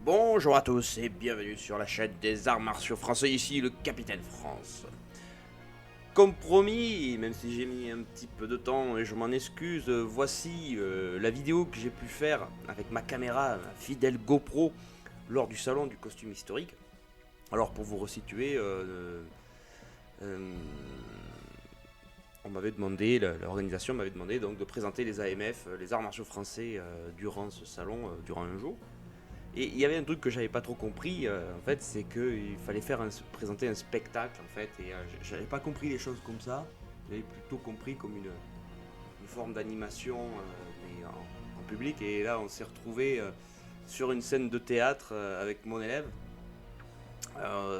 Bonjour à tous et bienvenue sur la chaîne des arts martiaux français, ici le Capitaine France. Comme promis, même si j'ai mis un petit peu de temps et je m'en excuse, voici la vidéo que j'ai pu faire avec ma caméra, ma fidèle GoPro, lors du salon du costume historique. Alors pour vous resituer, on m'avait demandé, l'organisation m'avait demandé donc de présenter les AMF, les arts martiaux français, durant ce salon, durant un jour. Et il y avait un truc que j'avais pas trop compris, en fait, c'est qu'il fallait présenter un spectacle, en fait, et j'avais pas compris les choses comme ça. J'avais plutôt compris comme une forme d'animation, mais en public. Et là, on s'est retrouvé sur une scène de théâtre avec mon élève.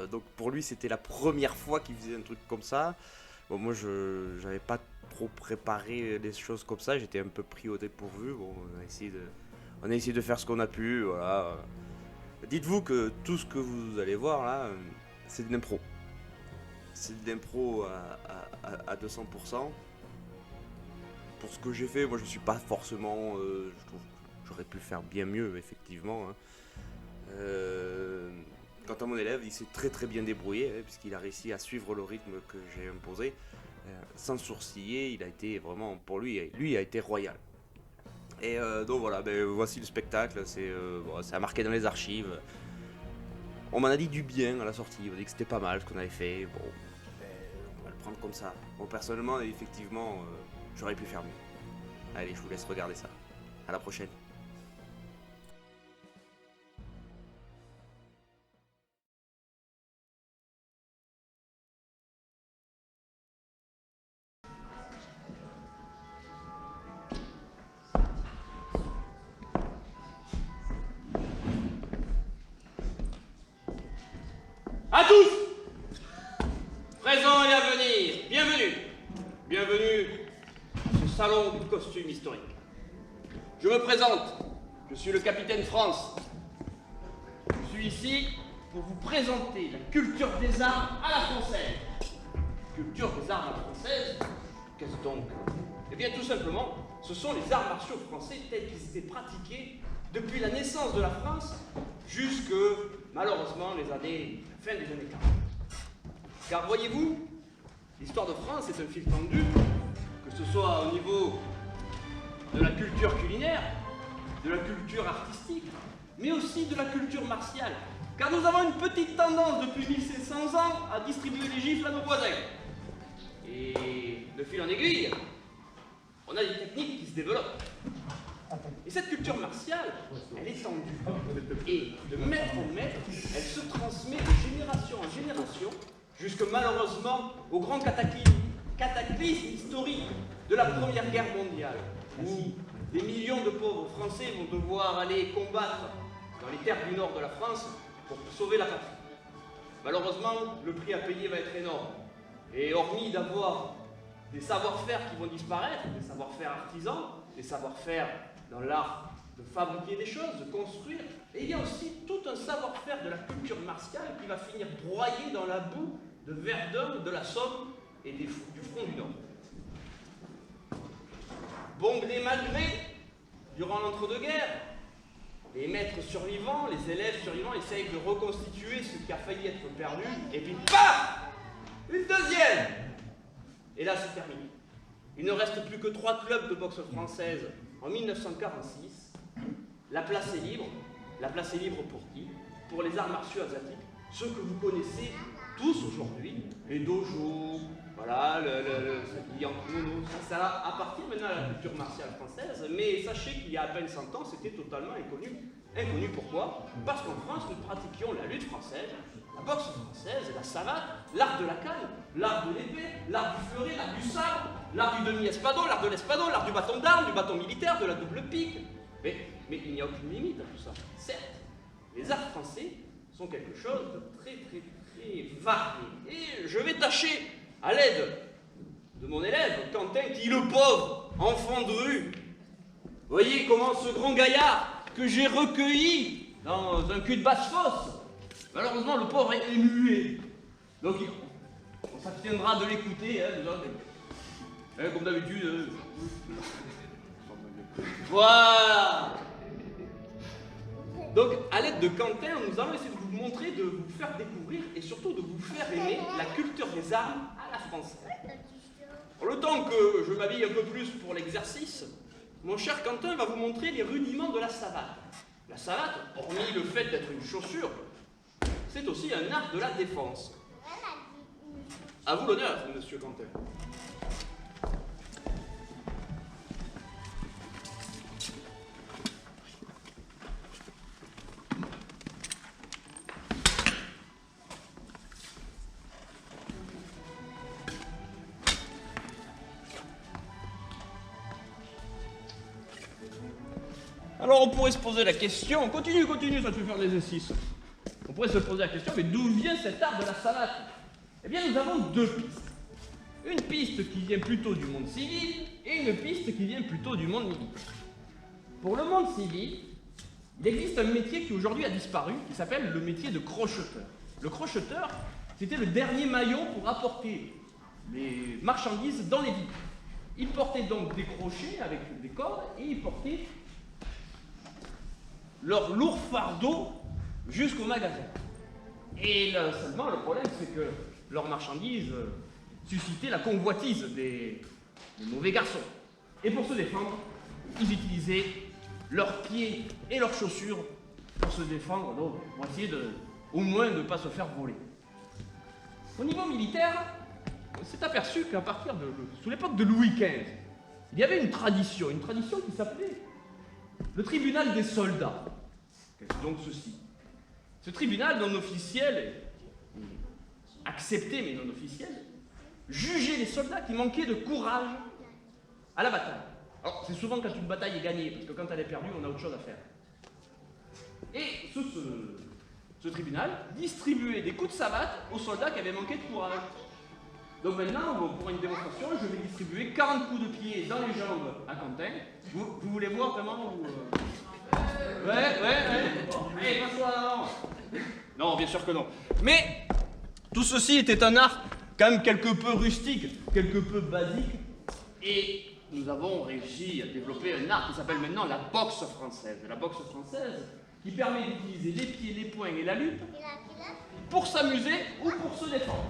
Donc pour lui, c'était la première fois qu'il faisait un truc comme ça. Bon, moi, j'avais pas trop préparé les choses comme ça. J'étais un peu pris au dépourvu. Bon, on a essayé de faire ce qu'on a pu, voilà. Dites-vous que tout ce que vous allez voir là, c'est de l'impro. C'est de l'impro à 200%. Pour ce que j'ai fait, moi je suis pas forcément... je trouve que j'aurais pu faire bien mieux, effectivement. Quant à mon élève, il s'est très bien débrouillé, puisqu'il a réussi à suivre le rythme que j'ai imposé. Sans sourciller, il a été vraiment, pour lui a été royal. Et donc voilà, voici le spectacle, ça a marqué dans les archives. On m'en a dit du bien à la sortie, on m'a dit que c'était pas mal ce qu'on avait fait. Bon, on va le prendre comme ça. Bon, personnellement, effectivement, j'aurais pu faire mieux. Allez, je vous laisse regarder ça. À la prochaine. À tous, présents et à venir, bienvenue à ce salon du costume historique. Je me présente, je suis le Capitaine France. Je suis ici pour vous présenter la culture des arts à la française. Culture des arts à la française, qu'est-ce donc? Eh bien tout simplement, ce sont les arts martiaux français tels qu'ils étaient pratiqués depuis la naissance de la France jusque, malheureusement, fin des années 40. Car voyez-vous, l'histoire de France est un fil tendu, que ce soit au niveau de la culture culinaire, de la culture artistique, mais aussi de la culture martiale. Car nous avons une petite tendance depuis 1500 ans à distribuer les gifles à nos voisins. Et de fil en aiguille, on a des techniques qui se développent. Et cette culture martiale, elle est tendue. Et de maître en maître, elle se transmet de génération en génération, jusque malheureusement au grand cataclysme historique de la Première Guerre mondiale, où des millions de pauvres Français vont devoir aller combattre dans les terres du nord de la France pour sauver la patrie. Malheureusement, le prix à payer va être énorme. Et hormis d'avoir des savoir-faire qui vont disparaître, des savoir-faire artisans, des savoir-faire dans l'art de fabriquer des choses, de construire, et il y a aussi tout un savoir-faire de la culture martiale qui va finir broyé dans la boue de Verdun, de la Somme et du front du Nord. Bon gré mal gré, durant l'entre-deux-guerres, les maîtres survivants, les élèves survivants essayent de reconstituer ce qui a failli être perdu, et puis paf, une deuxième. Et là c'est terminé. Il ne reste plus que 3 clubs de boxe française en 1946. La place est libre. La place est libre pour qui? Pour les arts martiaux asiatiques, ceux que vous connaissez tous aujourd'hui, les dojos, voilà, le Yankuno, ça appartient maintenant à la culture martiale française, mais sachez qu'il y a à peine 100 ans, c'était totalement inconnu. Inconnu pourquoi? Parce qu'en France, nous pratiquions la lutte française, la boxe française, la savate, l'art de la canne, l'art de l'épée, l'art du fleuret, l'art du sabre, l'art du demi-espadon, l'art de l'espadon, l'art du bâton d'armes, du bâton militaire, de la double pique. Mais il n'y a aucune limite à tout ça. Certes, les arts français sont quelque chose de très varié. Et je vais tâcher, à l'aide de mon élève, Quentin, qui est le pauvre enfant de rue. Voyez comment ce grand gaillard que j'ai recueilli dans un cul de basse-fosse, malheureusement, le pauvre est muet. Donc, on s'abstiendra de l'écouter, hein, comme d'habitude. Voilà. Donc, à l'aide de Quentin, nous allons essayer de vous montrer, de vous faire découvrir et surtout de vous faire aimer la culture des arts à la française. Le temps que je m'habille un peu plus pour l'exercice, mon cher Quentin va vous montrer les rudiments de la savate. La savate, hormis le fait d'être une chaussure, c'est aussi un art de la défense. À vous l'honneur, monsieur Quentin. Alors on pourrait se poser la question, continue, ça te fait faire l'exercice. On pourrait se poser la question, mais d'où vient cet art de la savate? Eh bien, nous avons deux pistes. Une piste qui vient plutôt du monde civil et une piste qui vient plutôt du monde militaire. Pour le monde civil, il existe un métier qui aujourd'hui a disparu, qui s'appelle le métier de crocheteur. Le crocheteur, c'était le dernier maillon pour apporter les marchandises dans les villes. Il portait donc des crochets avec des cordes et il portait leur lourd fardeau jusqu'au magasin. Et là, seulement, le problème, c'est que leurs marchandises suscitaient la convoitise des mauvais garçons. Et pour se défendre, ils utilisaient leurs pieds et leurs chaussures pour se défendre, donc pour essayer au moins de ne pas se faire voler. Au niveau militaire, on s'est aperçu qu'à partir sous l'époque de Louis XV, il y avait une tradition qui s'appelait le tribunal des soldats. C'est donc ceci. Ce tribunal non officiel, accepté mais non officiel, jugeait les soldats qui manquaient de courage à la bataille. Alors, c'est souvent quand une bataille est gagnée, parce que quand elle est perdue, on a autre chose à faire. Et ce tribunal distribuait des coups de savate aux soldats qui avaient manqué de courage. Donc maintenant, pour une démonstration, je vais distribuer 40 coups de pied dans les jambes à Quentin. Vous voulez voir vraiment ou Ouais. Allez, passe-toi avant. Non, bien sûr que non. Mais tout ceci était un art quand même quelque peu rustique, quelque peu basique. Et nous avons réussi à développer un art qui s'appelle maintenant la boxe française. La boxe française qui permet d'utiliser les pieds, les poings et la lutte pour s'amuser ou pour se défendre.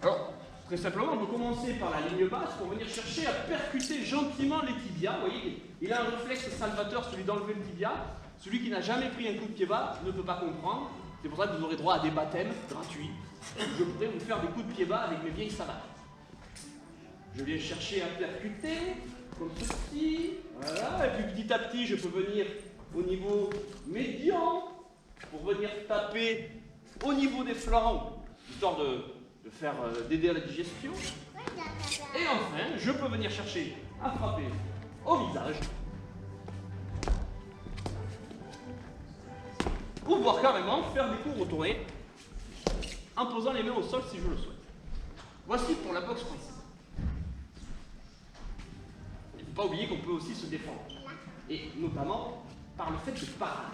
Alors, très simplement, on peut commencer par la ligne basse pour venir chercher à percuter gentiment les tibias. Vous voyez, il a un réflexe salvateur, celui d'enlever le tibia. Celui qui n'a jamais pris un coup de pied bas ne peut pas comprendre. C'est pour ça que vous aurez droit à des baptêmes gratuits. Je pourrais vous faire des coups de pied bas avec mes vieilles savates. Je viens chercher à percuter, comme ceci. Voilà, et puis petit à petit, je peux venir au niveau médian pour venir taper au niveau des flancs, histoire d'aider à la digestion. Et enfin, je peux venir chercher à frapper au visage. Ou voire carrément faire des coups retournés en posant les mains au sol si je le souhaite. Voici pour la boxe française. Il ne faut pas oublier qu'on peut aussi se défendre. Et notamment par le fait de parade.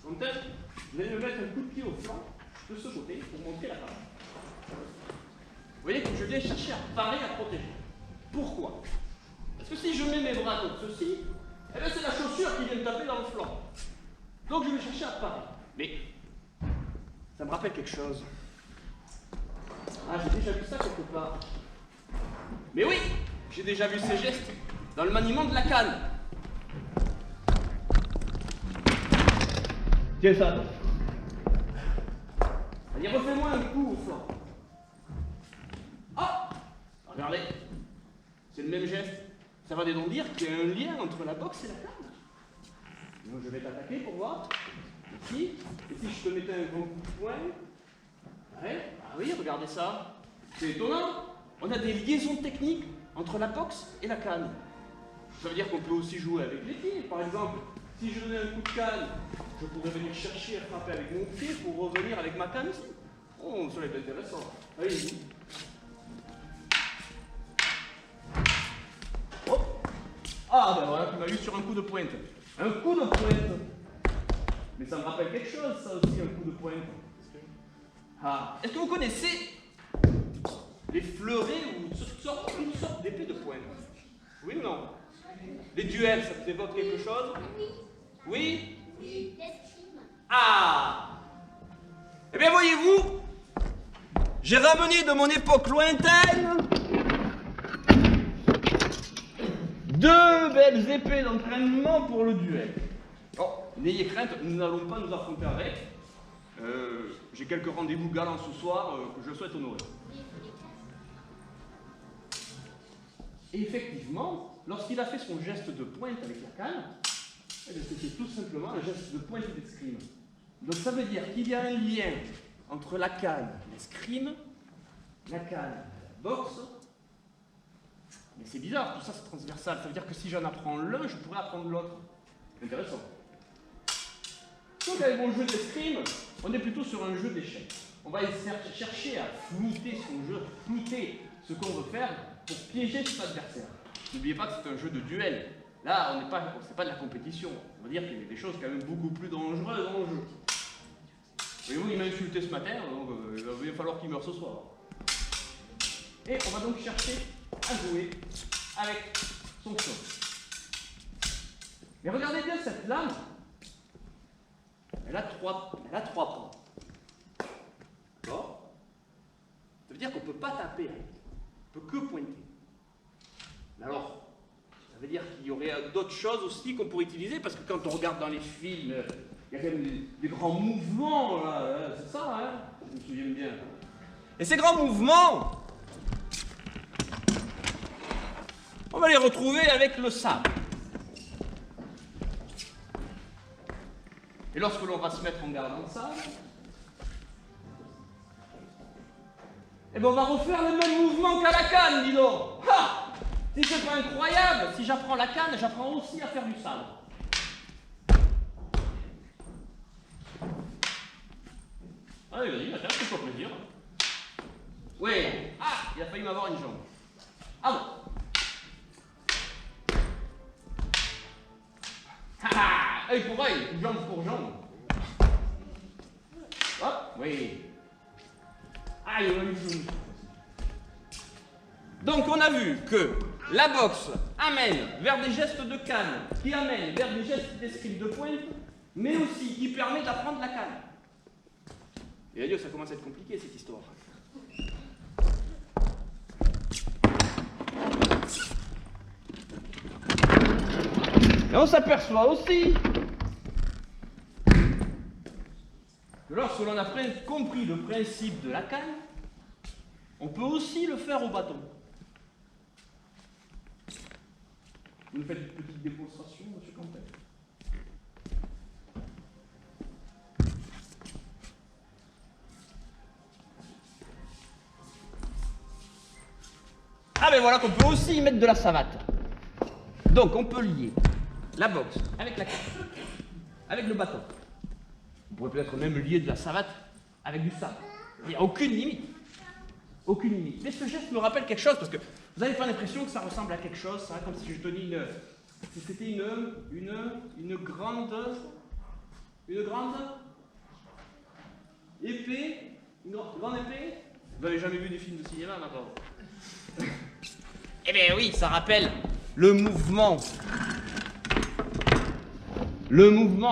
Vous allez me mettre un coup de pied au flanc de ce côté pour montrer la parade. Vous voyez que je viens chercher à parer, à protéger. Pourquoi? Parce que si je mets mes bras comme ceci, eh bien c'est la chaussure qui vient me taper dans le flanc. Donc je vais chercher à parer. Mais ça me rappelle quelque chose. Ah, j'ai déjà vu ça quelque part. Mais oui, j'ai déjà vu ces gestes dans le maniement de la canne. Tiens ça. Allez, refais-moi un coup au flanc. Ah, regardez, c'est le même geste. Ça va donc dire qu'il y a un lien entre la boxe et la canne. Donc je vais t'attaquer pour voir. Ici, et si je te mettais un grand coup de poing. Ouais, ah oui, regardez ça. C'est étonnant. On a des liaisons techniques entre la boxe et la canne. Ça veut dire qu'on peut aussi jouer avec les pieds. Par exemple, si je donnais un coup de canne, je pourrais venir chercher à frapper avec mon pied pour revenir avec ma canne ici. Oh, ça va être intéressant. Allez-y. Oh. Ah, ben voilà, tu m'as eu sur un coup de pointe. Un coup de pointe. Mais ça me rappelle quelque chose, ça aussi, un coup de pointe. Ah, est-ce que vous connaissez les fleurets ou une sorte d'épée de pointe? Oui ou non? Les duels, ça vous évoque quelque chose? Oui? Oui. Ah! Eh bien, voyez-vous, j'ai ramené de mon époque lointaine deux belles épées d'entraînement pour le duel. Oh, n'ayez crainte, nous n'allons pas nous affronter avec. J'ai quelques rendez-vous galants ce soir que je souhaite honorer. Et effectivement, lorsqu'il a fait son geste de pointe avec la canne, c'était tout simplement un geste de pointe d'escrime. Donc ça veut dire qu'il y a un lien entre la canne et l'escrime, la canne et la boxe. Mais c'est bizarre, tout ça c'est transversal. Ça veut dire que si j'en apprends l'un, je pourrais apprendre l'autre. Intéressant. Donc avec mon jeu d'escrime, on est plutôt sur un jeu d'échecs. On va chercher à flouter son jeu, flouter ce qu'on veut faire pour piéger son adversaire. N'oubliez pas que c'est un jeu de duel. Là, c'est pas de la compétition. On va dire qu'il y a des choses quand même beaucoup plus dangereuses en jeu. Voyez-vous, il m'a insulté ce matin, donc il va falloir qu'il meure ce soir. Et on va donc chercher à jouer avec son pion. Mais regardez bien cette lame. Elle a trois points. D'accord? Ça veut dire qu'on ne peut pas taper. On ne peut que pointer. Mais alors, ça veut dire qu'il y aurait d'autres choses aussi qu'on pourrait utiliser, parce que quand on regarde dans les films, il y a quand même des grands mouvements, là, c'est ça, hein? Je me souviens bien. Et ces grands mouvements, on va les retrouver avec le sabre. Et lorsque l'on va se mettre en garde en sabre, eh ben on va refaire le même mouvement qu'à la canne, dis donc. Ha! Si c'est pas incroyable, si j'apprends la canne, j'apprends aussi à faire du sabre. Allez, vas-y, Mathieu, fais-toi plaisir. Oui. Ah, il a failli m'avoir une jambe. Ah bon. Ah, œil pour œil, jambe pour jambe. Hop, oui. Ah, il a eu le genou. Donc on a vu que la boxe amène vers des gestes de canne, qui amène vers des gestes d'escrime de pointe, mais aussi qui permet d'apprendre la canne. Et adieu, ça commence à être compliqué cette histoire. Et on s'aperçoit aussi que lorsque l'on a compris le principe de la canne, on peut aussi le faire au bâton. Vous nous faites une petite démonstration, monsieur Campbell? Ah ben voilà qu'on peut aussi y mettre de la savate. Donc on peut lier la boxe avec la canne, avec le bâton. On pourrait peut-être même lier de la savate avec du sabre. Il n'y a aucune limite. Aucune limite. Mais ce geste me rappelle quelque chose, parce que vous n'avez pas l'impression que ça ressemble à quelque chose, ça, comme si je tenais si c'était une grande épée, une grande épée. Vous n'avez jamais vu des films de cinéma, d'accord? Eh bien oui, ça rappelle le mouvement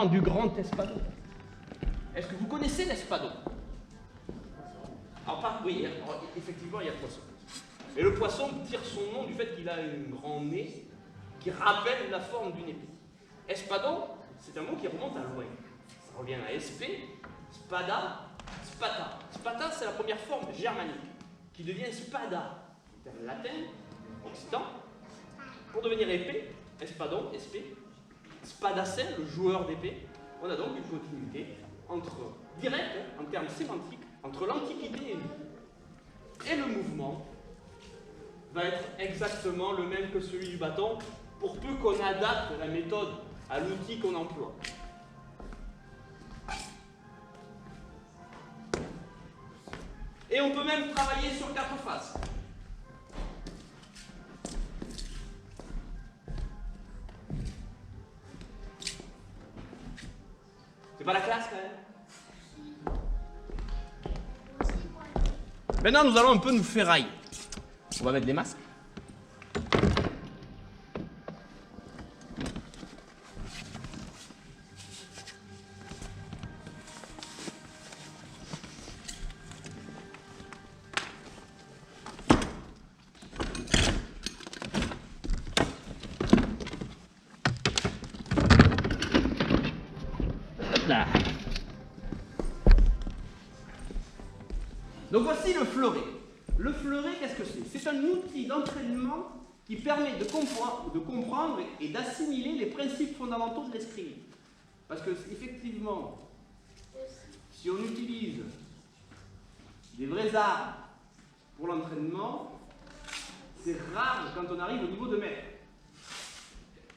du grand espadon. Est-ce que vous connaissez l'espadon? Alors, oui, alors, effectivement, il y a le poisson. Et le poisson tire son nom du fait qu'il a un grand nez qui rappelle la forme d'une épée. Espadon, c'est un mot qui remonte à loin. Ça revient à espé, spada, spata. Spata, c'est la première forme germanique qui devient spada, terme latin, occitan, pour devenir épée, espadon, espé, spadassin, le joueur d'épée. On a donc une continuité directe, en termes sémantiques, entre l'Antiquité et nous. Et le mouvement va être exactement le même que celui du bâton, pour peu qu'on adapte la méthode à l'outil qu'on emploie. Et on peut même travailler sur 4 faces. C'est pas la classe quand même. Maintenant, nous allons un peu nous ferrailler. On va mettre les masques. Là. Donc voici le fleuret. Le fleuret, qu'est-ce que c'est? C'est un outil d'entraînement qui permet de comprendre et d'assimiler les principes fondamentaux de l'escrime. Parce que effectivement, si on utilise des vrais armes pour l'entraînement, c'est rare quand on arrive au niveau de maître.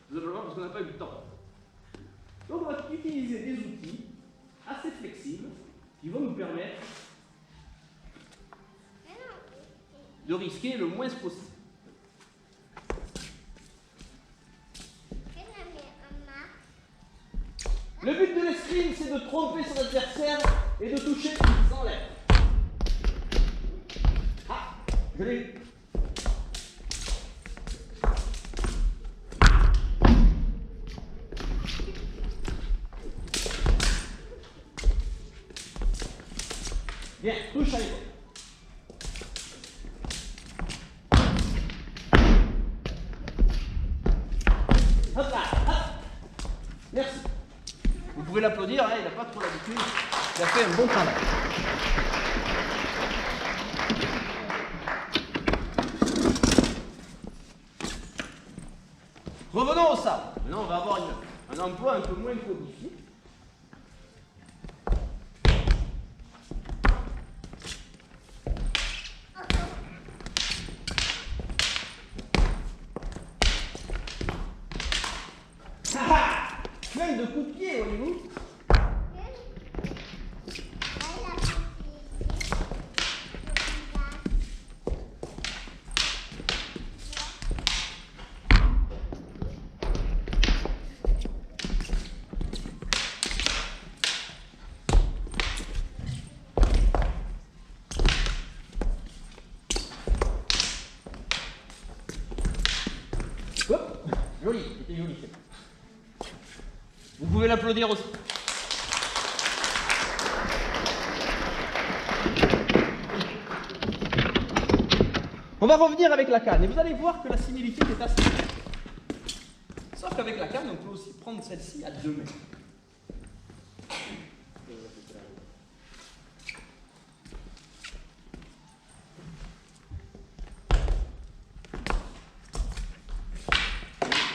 Tout simplement parce qu'on n'a pas eu le temps. Donc on va utiliser des outils assez flexibles qui vont nous permettre de risquer le moins possible. Le but de l'escrime, c'est de tromper son adversaire et de toucher sans l'air. Ah, je l'ai eu. Bien, touche à l'épaule. Hop là, hop. Merci. Vous pouvez l'applaudir, hein, il n'a pas trop l'habitude. Il a fait un bon travail. Revenons au sabre. Maintenant, on va avoir un emploi un peu moins codifié. Plein de coups de pied, voyez-vous. Hop, joli, c'était joli. Vous pouvez l'applaudir aussi. On va revenir avec la canne et vous allez voir que la similitude est assez simple. Sauf qu'avec la canne, on peut aussi prendre celle-ci à 2 mains.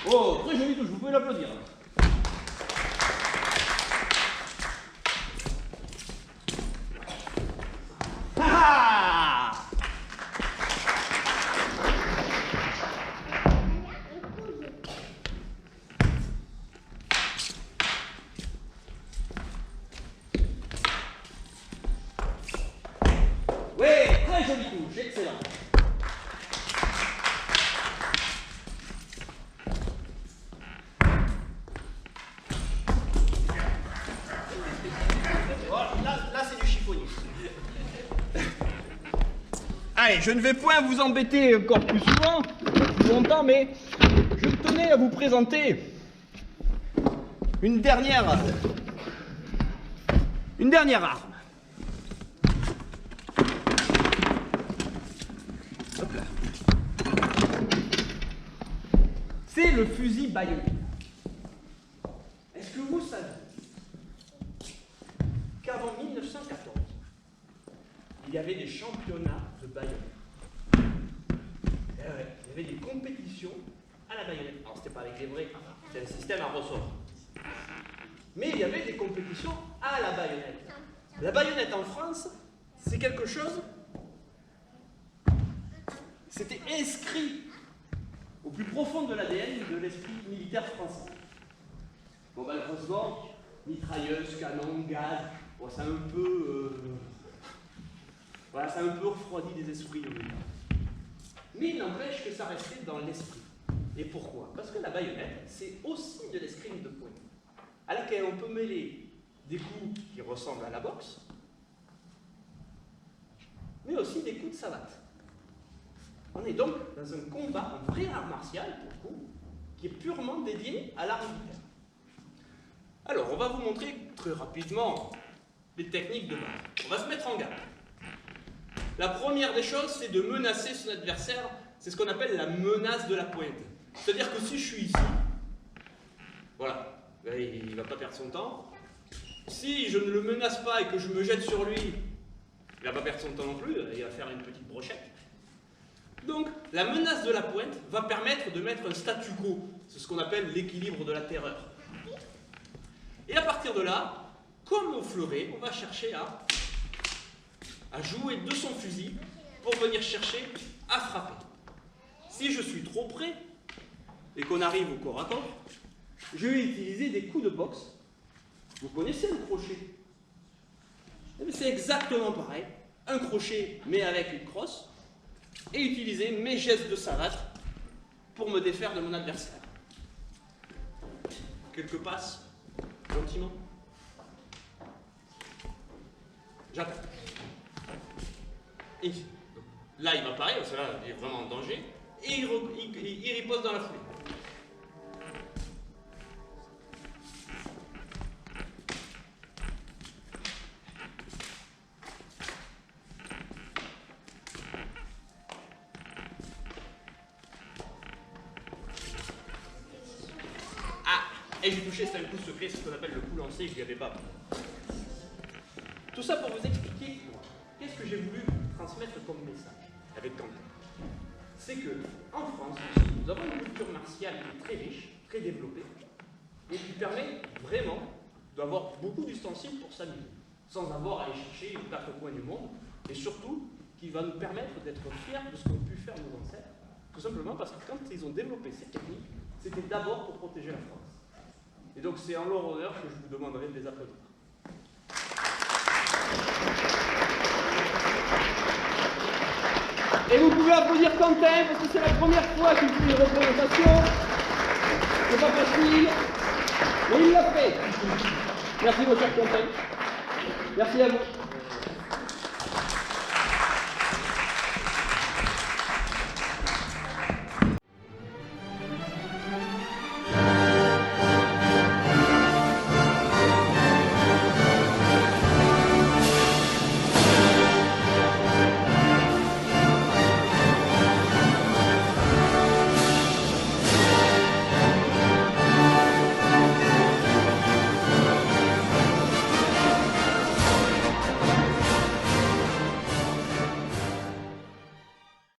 Oh, très joli touche, vous pouvez l'applaudir. Oui, très jolie touche, excellent. Là c'est du chiffonnier. Allez, je ne vais point vous embêter encore plus souvent, plus longtemps, mais je tenais à vous présenter une dernière arme. Hop là. C'est le fusil baïonné. Est-ce que vous savez qu'avant 1914, il y avait des championnats de baïonnette? Il y avait des compétitions à la baïonnette. Alors, c'était pas avec les vrais, c'est un système à ressort. Mais il y avait des compétitions à la baïonnette. La baïonnette en France, c'est quelque chose. C'était inscrit au plus profond de l'ADN de l'esprit militaire français. Bon, malheureusement, mitrailleuse, canon, gaz, bon, c'est un peu. Voilà, ça a un peu refroidi les esprits au début. Mais il n'empêche que ça restait dans l'esprit. Et pourquoi? Parce que la baïonnette, c'est aussi de l'escrime de pointe, à laquelle on peut mêler des coups qui ressemblent à la boxe, mais aussi des coups de savate. On est donc dans un combat, un vrai art martial, pour le coup, qui est purement dédié à l'art militaire. Alors, on va vous montrer très rapidement les techniques de base. On va se mettre en garde. La première des choses, c'est de menacer son adversaire. C'est ce qu'on appelle la menace de la pointe. C'est-à-dire que si je suis ici, voilà, là, il ne va pas perdre son temps. Si je ne le menace pas et que je me jette sur lui, il ne va pas perdre son temps non plus, il va faire une petite brochette. Donc, la menace de la pointe va permettre de mettre un statu quo. C'est ce qu'on appelle l'équilibre de la terreur. Et à partir de là, comme au fleuret, on va chercher à jouer de son fusil pour venir chercher à frapper. Si je suis trop près et qu'on arrive au corps à corps, je vais utiliser des coups de boxe. Vous connaissez le crochet? C'est exactement pareil. Un crochet, mais avec une crosse, et utiliser mes gestes de savate pour me défaire de mon adversaire. Quelques passes, gentiment. J'attaque. Et là, il m'apparaît, parce que là, il est vraiment en danger, et il riposte dans la foulée. Et j'ai touché, c'est un coup secret, c'est ce qu'on appelle le coup lancé, que je n'y avais pas. Tout ça pour vous expliquer qu'est-ce que j'ai voulu transmettre comme message avec Quentin. C'est que, en France, nous avons une culture martiale qui est très riche, très développée, et qui permet vraiment d'avoir beaucoup d'ustensiles pour s'amuser, sans avoir à aller chercher aux quatre coins du monde, et surtout qui va nous permettre d'être fiers de ce qu'ont pu faire nos ancêtres, tout simplement parce que quand ils ont développé ces techniques, c'était d'abord pour protéger la France. Et donc c'est en leur honneur que je vous demanderai de les applaudir. Et vous pouvez applaudir Quentin, parce que c'est la première fois qu'il fait une représentation. C'est pas facile, mais il l'a fait. Merci mon cher Quentin. Merci à vous.